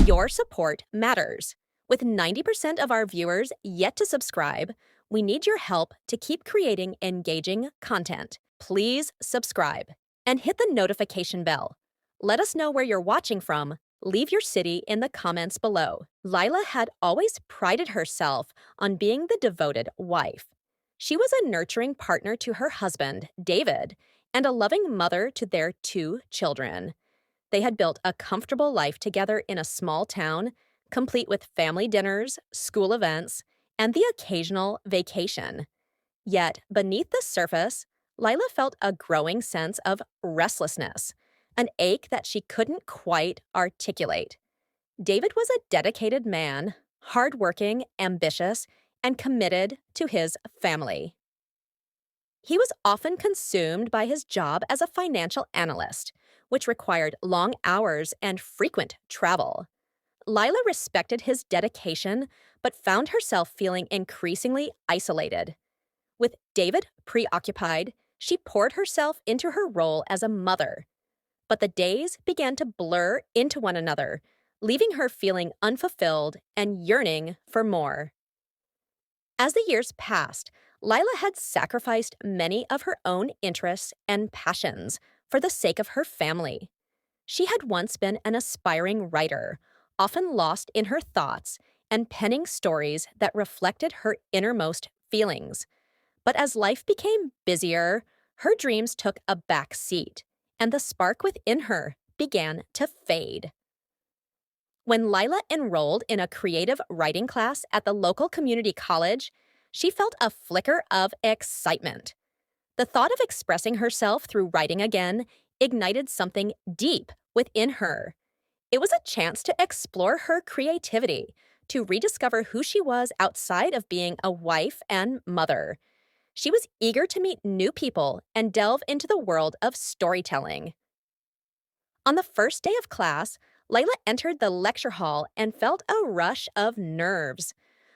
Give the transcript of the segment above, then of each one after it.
Your support matters. With 90% of our viewers yet to subscribe, we need your help to keep creating engaging content. Please subscribe and hit the notification bell. Let us know where you're watching from. Leave your city in the comments below. Lila had always prided herself on being the devoted wife. She was a nurturing partner to her husband, David, and a loving mother to their 2 children. They had built a comfortable life together in a small town, complete with family dinners, school events, and the occasional vacation. Yet, beneath the surface, Lila felt a growing sense of restlessness, an ache that she couldn't quite articulate. David was a dedicated man, hardworking, ambitious, and committed to his family. He was often consumed by his job as a financial analyst, which required long hours and frequent travel. Lila respected his dedication, but found herself feeling increasingly isolated. With David preoccupied, she poured herself into her role as a mother. But the days began to blur into one another, leaving her feeling unfulfilled and yearning for more. As the years passed, Lila had sacrificed many of her own interests and passions for the sake of her family. She had once been an aspiring writer, often lost in her thoughts and penning stories that reflected her innermost feelings. But as life became busier, her dreams took a back seat, and the spark within her began to fade. When Lila enrolled in a creative writing class at the local community college, she felt a flicker of excitement. The thought of expressing herself through writing again ignited something deep within her. It was a chance to explore her creativity, to rediscover who she was outside of being a wife and mother. She was eager to meet new people and delve into the world of storytelling. On the first day of class, Lila entered the lecture hall and felt a rush of nerves.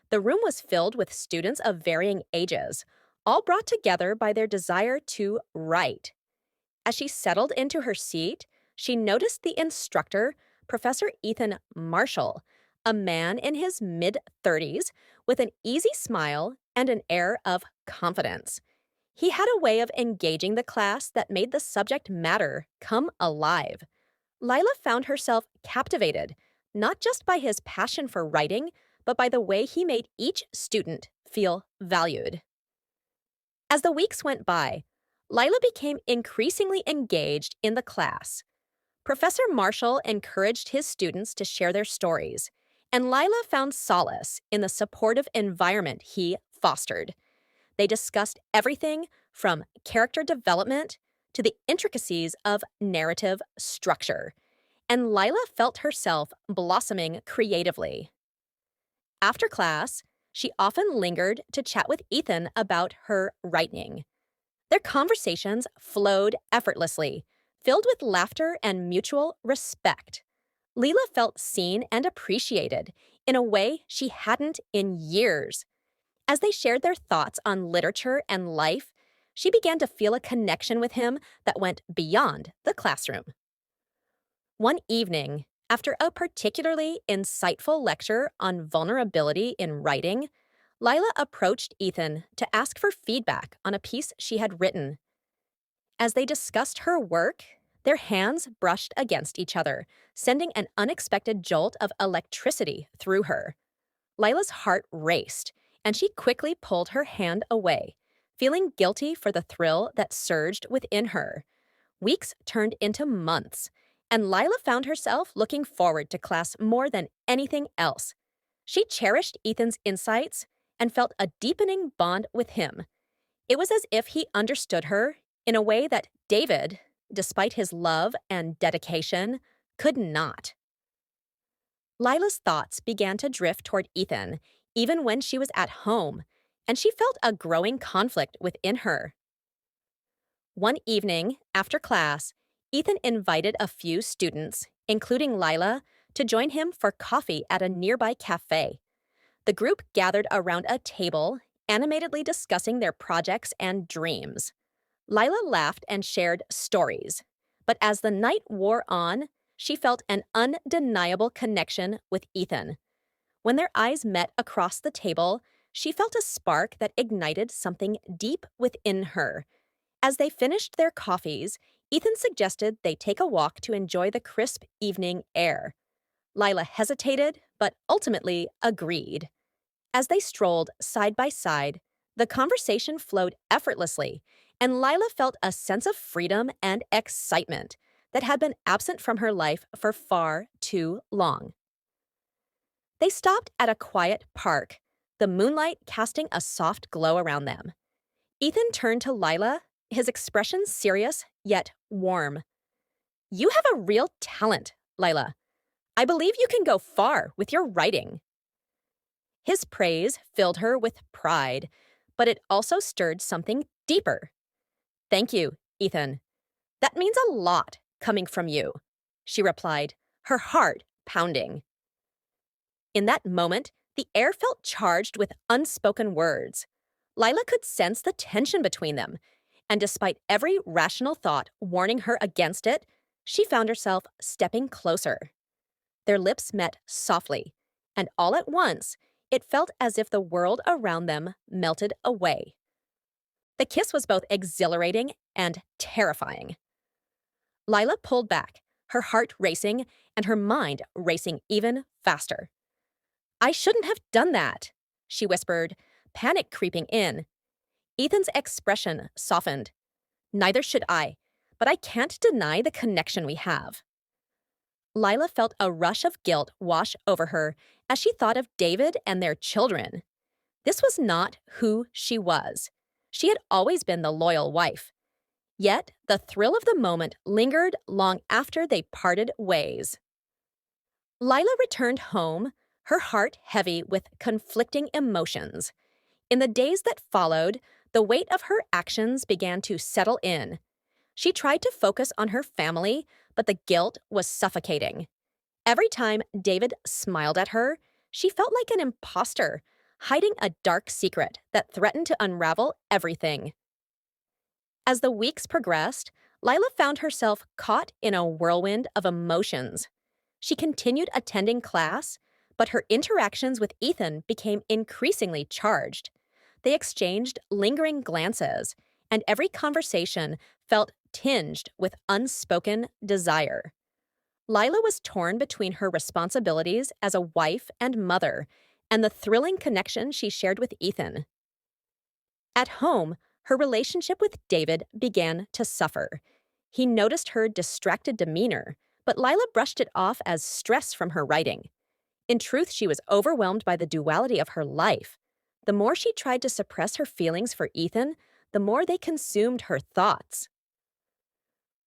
The room was filled with students of varying ages, all brought together by their desire to write. As she settled into her seat, she noticed the instructor, Professor Ethan Marshall, a man in his mid-30s with an easy smile and an air of confidence. He had a way of engaging the class that made the subject matter come alive. Lila found herself captivated, not just by his passion for writing, but by the way he made each student feel valued. As the weeks went by, Lila became increasingly engaged in the class. Professor Marshall encouraged his students to share their stories, and Lila found solace in the supportive environment he fostered. They discussed everything from character development to the intricacies of narrative structure, and Lila felt herself blossoming creatively. After class, she often lingered to chat with Ethan about her writing. Their conversations flowed effortlessly, filled with laughter and mutual respect. Lila felt seen and appreciated in a way she hadn't in years. As they shared their thoughts on literature and life, she began to feel a connection with him that went beyond the classroom. One evening, after a particularly insightful lecture on vulnerability in writing, Lila approached Ethan to ask for feedback on a piece she had written. As they discussed her work, their hands brushed against each other, sending an unexpected jolt of electricity through her. Lila's heart raced, and she quickly pulled her hand away, feeling guilty for the thrill that surged within her. Weeks turned into months, and Lila found herself looking forward to class more than anything else. She cherished Ethan's insights and felt a deepening bond with him. It was as if he understood her in a way that David, despite his love and dedication, could not. Lila's thoughts began to drift toward Ethan, even when she was at home, and she felt a growing conflict within her. One evening, after class, Ethan invited a few students, including Lila, to join him for coffee at a nearby cafe. The group gathered around a table, animatedly discussing their projects and dreams. Lila laughed and shared stories, but as the night wore on, she felt an undeniable connection with Ethan. When their eyes met across the table, she felt a spark that ignited something deep within her. As they finished their coffees, Ethan suggested they take a walk to enjoy the crisp evening air. Lila hesitated, but ultimately agreed. As they strolled side by side, the conversation flowed effortlessly, and Lila felt a sense of freedom and excitement that had been absent from her life for far too long. They stopped at a quiet park, the moonlight casting a soft glow around them. Ethan turned to Lila, his expression serious yet warm. "You have a real talent, Lila. I believe you can go far with your writing." His praise filled her with pride, but it also stirred something deeper. "Thank you, Ethan. That means a lot coming from you," she replied, her heart pounding. In that moment, the air felt charged with unspoken words. Lila could sense the tension between them, and despite every rational thought warning her against it, she found herself stepping closer. Their lips met softly, and all at once, it felt as if the world around them melted away. The kiss was both exhilarating and terrifying. Lila pulled back, her heart racing and her mind racing even faster. "I shouldn't have done that," she whispered, panic creeping in. Ethan's expression softened. "Neither should I, but I can't deny the connection we have." Lila felt a rush of guilt wash over her as she thought of David and their children. This was not who she was. She had always been the loyal wife. Yet, the thrill of the moment lingered long after they parted ways. Lila returned home, her heart heavy with conflicting emotions. In the days that followed, the weight of her actions began to settle in. She tried to focus on her family, but the guilt was suffocating. Every time David smiled at her, she felt like an imposter, hiding a dark secret that threatened to unravel everything. As the weeks progressed, Lila found herself caught in a whirlwind of emotions. She continued attending class, but her interactions with Ethan became increasingly charged. They exchanged lingering glances, and every conversation felt tinged with unspoken desire. Lila was torn between her responsibilities as a wife and mother and the thrilling connection she shared with Ethan. At home, her relationship with David began to suffer. He noticed her distracted demeanor, but Lila brushed it off as stress from her writing. In truth, she was overwhelmed by the duality of her life. The more she tried to suppress her feelings for Ethan, the more they consumed her thoughts.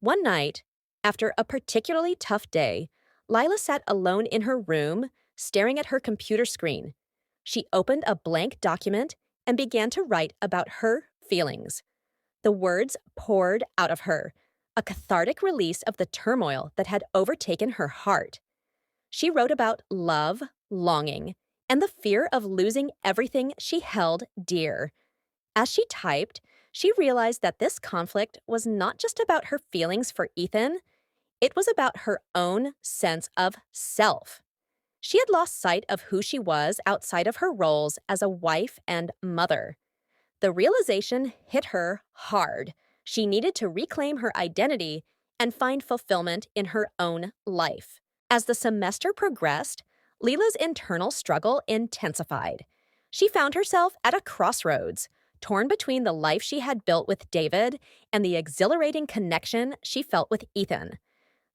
One night, after a particularly tough day, Lila sat alone in her room, staring at her computer screen. She opened a blank document and began to write about her feelings. The words poured out of her, a cathartic release of the turmoil that had overtaken her heart. She wrote about love, longing, and the fear of losing everything she held dear. As she typed, she realized that this conflict was not just about her feelings for Ethan, it was about her own sense of self. She had lost sight of who she was outside of her roles as a wife and mother. The realization hit her hard. She needed to reclaim her identity and find fulfillment in her own life. As the semester progressed, Lila's internal struggle intensified. She found herself at a crossroads, torn between the life she had built with David and the exhilarating connection she felt with Ethan.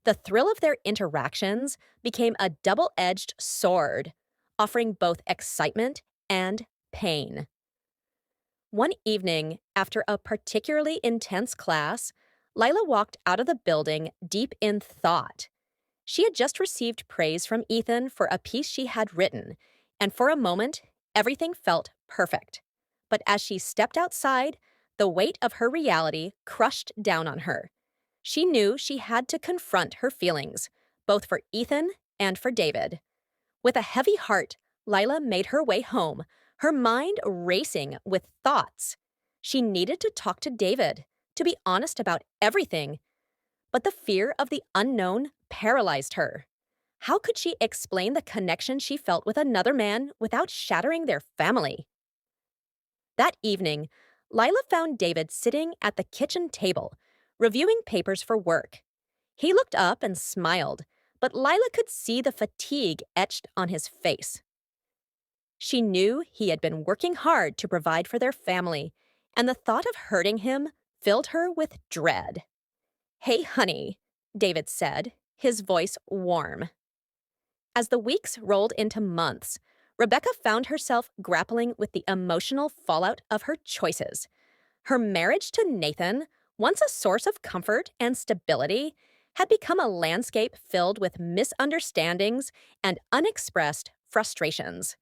The thrill of their interactions became a double-edged sword, offering both excitement and pain. One evening, after a particularly intense class, Lila walked out of the building deep in thought. She had just received praise from Ethan for a piece she had written, and for a moment, everything felt perfect. But as she stepped outside, the weight of her reality crushed down on her. She knew she had to confront her feelings, both for Ethan and for David. With a heavy heart, Lila made her way home, her mind racing with thoughts. She needed to talk to David, to be honest about everything. But the fear of the unknown paralyzed her. How could she explain the connection she felt with another man without shattering their family? That evening, Lila found David sitting at the kitchen table, reviewing papers for work. He looked up and smiled, but Lila could see the fatigue etched on his face. She knew he had been working hard to provide for their family, and the thought of hurting him filled her with dread. "Hey, honey," David said, his voice warm. As the weeks rolled into months, Rebecca found herself grappling with the emotional fallout of her choices. Her marriage to Nathan, once a source of comfort and stability, had become a landscape filled with misunderstandings and unexpressed frustrations.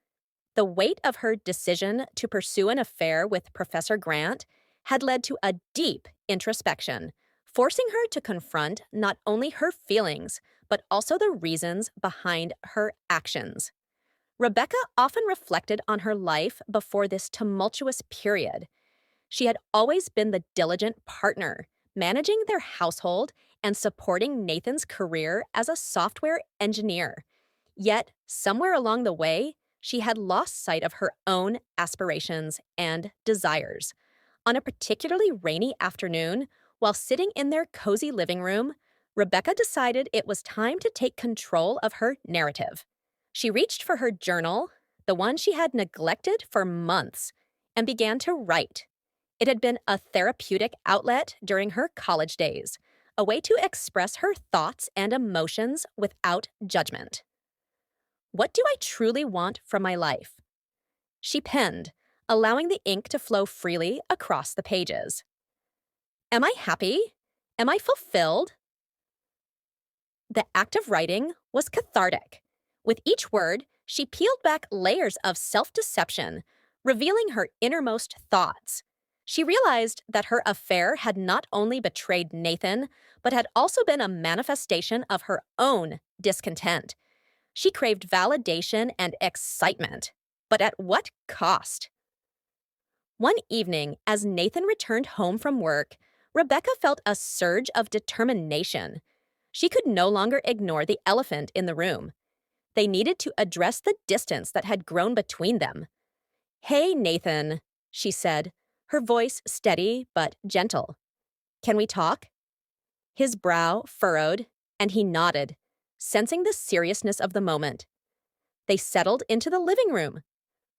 The weight of her decision to pursue an affair with Professor Grant had led to a deep introspection, forcing her to confront not only her feelings, but also the reasons behind her actions. Rebecca often reflected on her life before this tumultuous period. She had always been the diligent partner, managing their household and supporting Nathan's career as a software engineer. Yet, somewhere along the way, she had lost sight of her own aspirations and desires. On a particularly rainy afternoon, while sitting in their cozy living room, Rebecca decided it was time to take control of her narrative. She reached for her journal, the one she had neglected for months, and began to write. It had been a therapeutic outlet during her college days, a way to express her thoughts and emotions without judgment. "What do I truly want from my life?" she penned, allowing the ink to flow freely across the pages. "Am I happy? Am I fulfilled?" The act of writing was cathartic. With each word, she peeled back layers of self-deception, revealing her innermost thoughts. She realized that her affair had not only betrayed Nathan, but had also been a manifestation of her own discontent. She craved validation and excitement, but at what cost? One evening, as Nathan returned home from work, Rebecca felt a surge of determination. She could no longer ignore the elephant in the room. They needed to address the distance that had grown between them. "Hey, Nathan," she said, her voice steady but gentle. "Can we talk?" His brow furrowed, and he nodded, sensing the seriousness of the moment. They settled into the living room,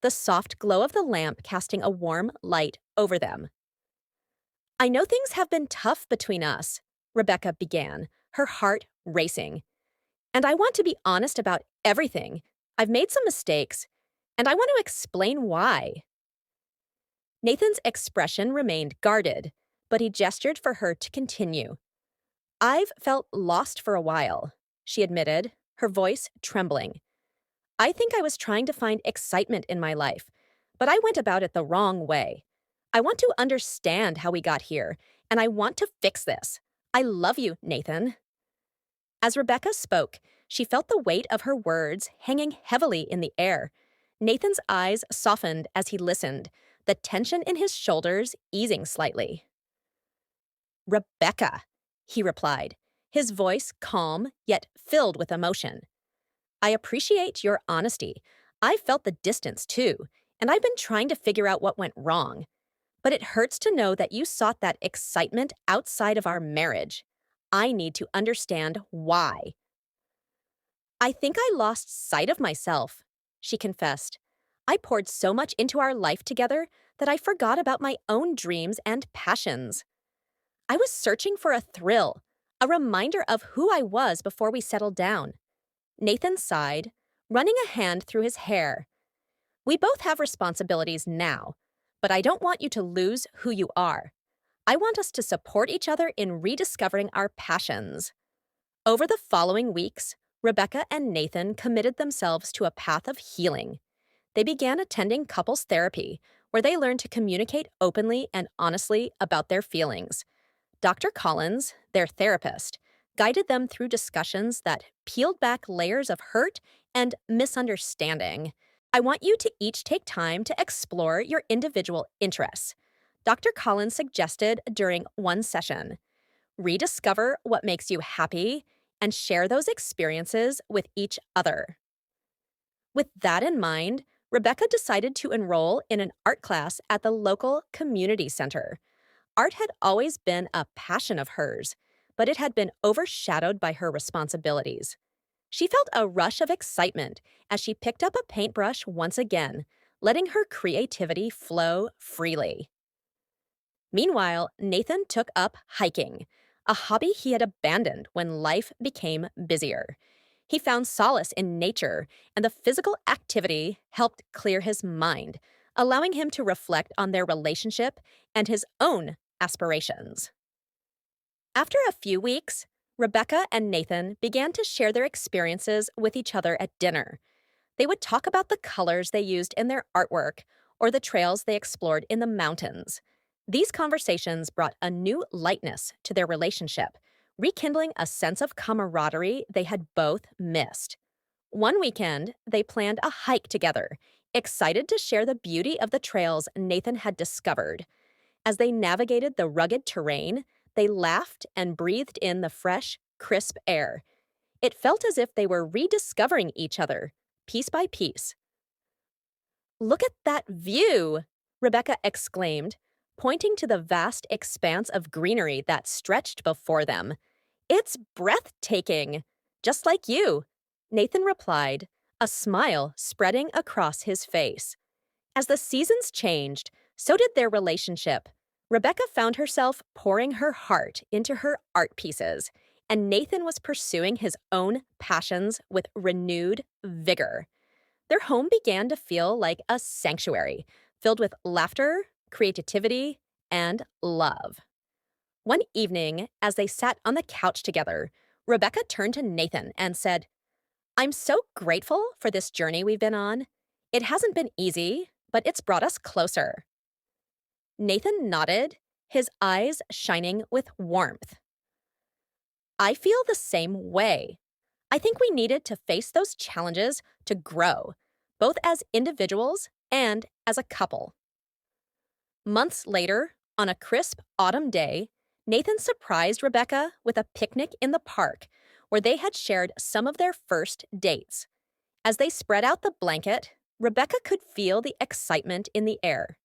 the soft glow of the lamp casting a warm light over them. "I know things have been tough between us," Rebecca began, her heart racing. "And I want to be honest about everything. I've made some mistakes, and I want to explain why." Nathan's expression remained guarded, but he gestured for her to continue. "I've felt lost for a while," she admitted, her voice trembling. "I think I was trying to find excitement in my life, but I went about it the wrong way. I want to understand how we got here, and I want to fix this. I love you, Nathan." As Rebecca spoke, she felt the weight of her words hanging heavily in the air. Nathan's eyes softened as he listened, the tension in his shoulders easing slightly. "Rebecca," he replied, his voice calm yet filled with emotion. "I appreciate your honesty. I felt the distance too, and I've been trying to figure out what went wrong. But it hurts to know that you sought that excitement outside of our marriage. I need to understand why." "I think I lost sight of myself," she confessed. "I poured so much into our life together that I forgot about my own dreams and passions. I was searching for a thrill, a reminder of who I was before we settled down." Nathan sighed, running a hand through his hair. "We both have responsibilities now, but I don't want you to lose who you are. I want us to support each other in rediscovering our passions." Over the following weeks, Rebecca and Nathan committed themselves to a path of healing. They began attending couples therapy, where they learned to communicate openly and honestly about their feelings. Dr. Collins, their therapist, guided them through discussions that peeled back layers of hurt and misunderstanding. "I want you to each take time to explore your individual interests," Dr. Collins suggested during one session. rediscover what makes you happy, and share those experiences with each other. With that in mind, Rebecca decided to enroll in an art class at the local community center. Art had always been a passion of hers, but it had been overshadowed by her responsibilities. She felt a rush of excitement as she picked up a paintbrush once again, letting her creativity flow freely. Meanwhile, Nathan took up hiking, a hobby he had abandoned when life became busier. He found solace in nature, and the physical activity helped clear his mind, allowing him to reflect on their relationship and his own aspirations. After a few weeks, Rebecca and Nathan began to share their experiences with each other at dinner. They would talk about the colors they used in their artwork or the trails they explored in the mountains. These conversations brought a new lightness to their relationship, rekindling a sense of camaraderie they had both missed. One weekend, they planned a hike together, excited to share the beauty of the trails Nathan had discovered. As they navigated the rugged terrain, they laughed and breathed in the fresh, crisp air. It felt as if they were rediscovering each other, piece by piece. "Look at that view!" Rebecca exclaimed, pointing to the vast expanse of greenery that stretched before them. "It's breathtaking! Just like you," Nathan replied, a smile spreading across his face. As the seasons changed, so did their relationship. Rebecca found herself pouring her heart into her art pieces, and Nathan was pursuing his own passions with renewed vigor. Their home began to feel like a sanctuary, filled with laughter, creativity, and love. One evening, as they sat on the couch together, Rebecca turned to Nathan and said, "I'm so grateful for this journey we've been on. It hasn't been easy, but it's brought us closer." Nathan nodded, his eyes shining with warmth. "I feel the same way. I think we needed to face those challenges to grow, both as individuals and as a couple." Months later, on a crisp autumn day, Nathan surprised Rebecca with a picnic in the park where they had shared some of their first dates. As they spread out the blanket, Rebecca could feel the excitement in the air.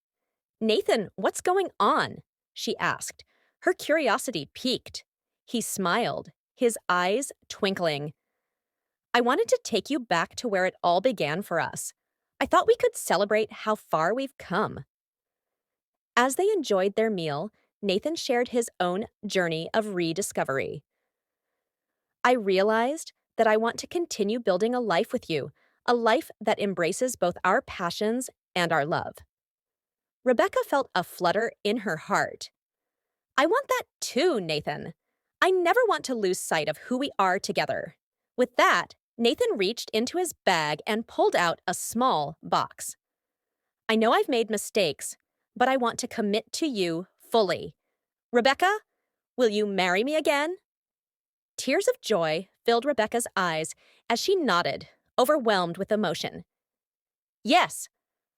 "Nathan, what's going on?" she asked. Her curiosity piqued. He smiled, his eyes twinkling. "I wanted to take you back to where it all began for us. I thought we could celebrate how far we've come." As they enjoyed their meal, Nathan shared his own journey of rediscovery. "I realized that I want to continue building a life with you, a life that embraces both our passions and our love." Rebecca felt a flutter in her heart. "I want that too, Nathan. I never want to lose sight of who we are together." With that, Nathan reached into his bag and pulled out a small box. "I know I've made mistakes, but I want to commit to you fully. Rebecca, will you marry me again?" Tears of joy filled Rebecca's eyes as she nodded, overwhelmed with emotion. "Yes,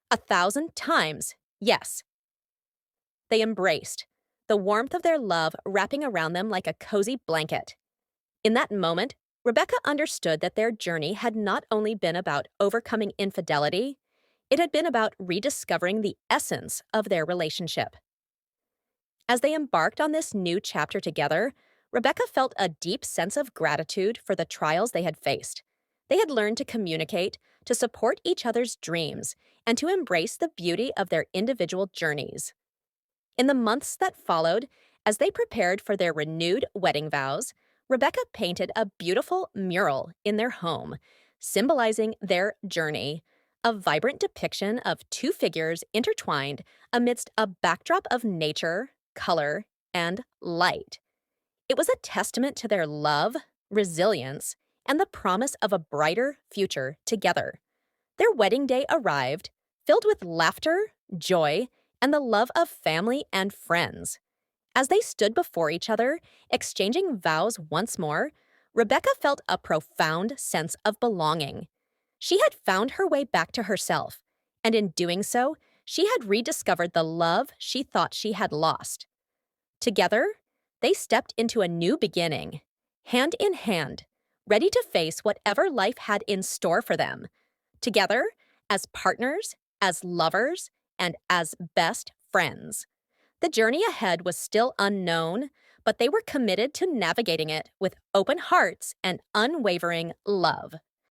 1,000 times, yes." They embraced, the warmth of their love wrapping around them like a cozy blanket. In that moment, Rebecca understood that their journey had not only been about overcoming infidelity, it had been about rediscovering the essence of their relationship. As they embarked on this new chapter together, Rebecca felt a deep sense of gratitude for the trials they had faced. They had learned to communicate, to support each other's dreams, and to embrace the beauty of their individual journeys. In the months that followed, as they prepared for their renewed wedding vows, Rebecca painted a beautiful mural in their home, symbolizing their journey, a vibrant depiction of two figures intertwined amidst a backdrop of nature, color, and light. It was a testament to their love, resilience, and the promise of a brighter future together. Their wedding day arrived, filled with laughter, joy, and the love of family and friends. As they stood before each other, exchanging vows once more, Rebecca felt a profound sense of belonging. She had found her way back to herself, and in doing so, she had rediscovered the love she thought she had lost. Together, They stepped into a new beginning, hand in hand, ready to face whatever life had in store for them, together as partners, as lovers, and as best friends. The journey ahead was still unknown, but they were committed to navigating it with open hearts and unwavering love.